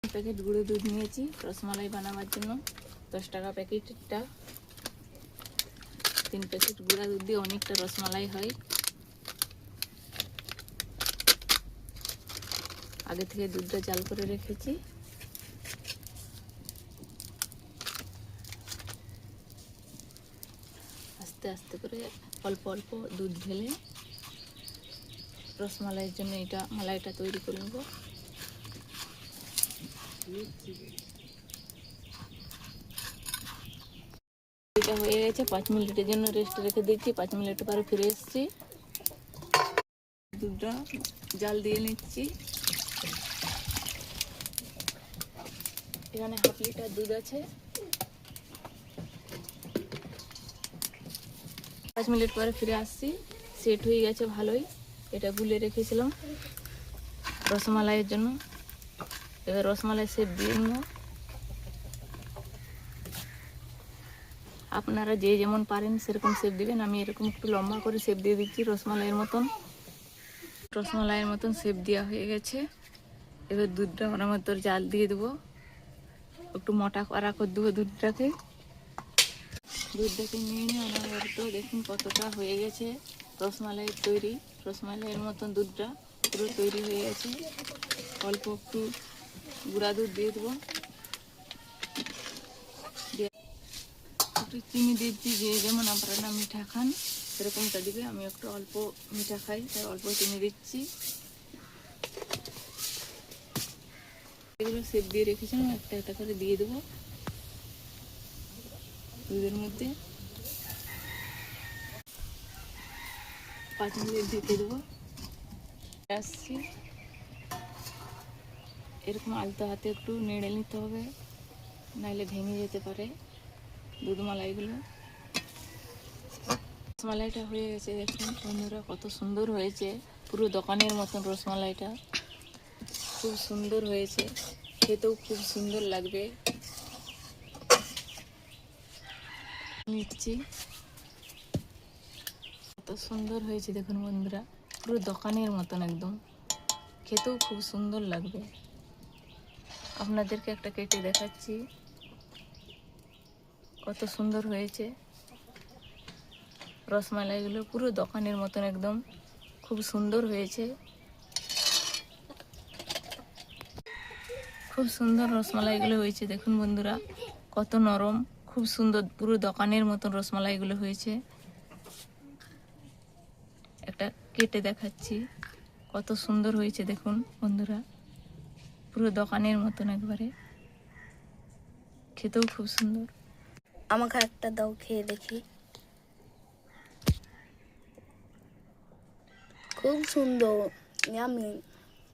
Packet গুঁড়ো দুধ নিয়েছি রসমালাই বানাবার জন্য। 10 টাকা প্যাকেটটা। 3 প্যাকেট গুঁড়া দুধ দিয়ে অনেকটা রসমালাই হয়। আগে থেকে দুধটা জাল করে রেখেছি। আস্তে আস্তে করে অল্প অল্প দুধ ঢেলে রসমালাইয়ের জন্য মালাইটা তৈরি করে নেব। এটা হয়ে গেছে, 5 মিনিটের জন্য রেস্ট রেখে দিচ্ছি। 5 মিনিট পরে ফিরে এসেছি। দুধটা জাল দিয়ে নিচ্ছি। এখানে হাফ লিটার দুধ আছে। 5 মিনিট পরে ফিরে আসছি। সেট হয়ে গেছে ভালোই। এটা গুলে রেখেছিলাম রসমালাইয়ের জন্য। এবার রসমালাই শেপ দিয়ে নেব। আপনারা যে যেমন পারেন সেরকম শেপ দিবেন। আমি এরকম একটু লম্বা করে শেপ দিয়ে দিচ্ছি রসমালাইয়ের মতন। রসমালাইয়ের মতন শেপ দেওয়া হয়ে গেছে। এবার দুধটা ওর মতো জাল দিয়ে দেবো। একটু মোটা করা করে দেবো দুধটাকে নিয়ে নিয়ে আমার তো দেখুন কতটা হয়ে গেছে রসমালাইয়ের তৈরি। রসমালাইয়ের মতন দুধটা পুরো তৈরি হয়ে গেছে। অল্প একটু গুঁড়া দুধ দিয়ে দেবো। একটু চিনি দিচ্ছি, যে যেমন আপনারা মিঠা খান সেরকমটা দিবে। আমি একটু অল্প মিঠা খাই, তাই অল্প চিনি দিচ্ছি। এগুলো সেপ দিয়ে রেখেছিলাম, একটা একটা করে দিয়ে দেবো দুধের মধ্যে। 5 মিনিট ঢেকে দেবো। আসছি, এরকম আলতো হাতে একটু নেড়ে নিতে হবে, নাহলে ভেঙে যেতে পারে দুধ মালাইগুলো। রসমালাইটা হয়ে গেছে, দেখুন বন্ধুরা কত সুন্দর হয়েছে। পুরো দোকানের মতন রসমালাইটা খুব সুন্দর হয়েছে, খেতেও খুব সুন্দর লাগবে। নিচ্ছি, কত সুন্দর হয়েছে দেখুন বন্ধুরা, পুরো দোকানের মতন একদম, খেতেও খুব সুন্দর লাগবে। আপনাদেরকে একটা কেটে দেখাচ্ছি, কত সুন্দর হয়েছে রসমালাইগুলো, পুরো দোকানের মতন একদম খুব সুন্দর হয়েছে। খুব সুন্দর রসমালাইগুলো হয়েছে দেখুন বন্ধুরা, কত নরম, খুব সুন্দর, পুরো দোকানের মতন রসমালাইগুলো হয়েছে। একটা কেটে দেখাচ্ছি, কত সুন্দর হয়েছে দেখুন বন্ধুরা, পুরো দোকানের মতন একবারে, খেতেও খুব সুন্দর। আমাকে একটা দাও, খেয়ে দেখি। খুব সুন্দর, ইয়ামি।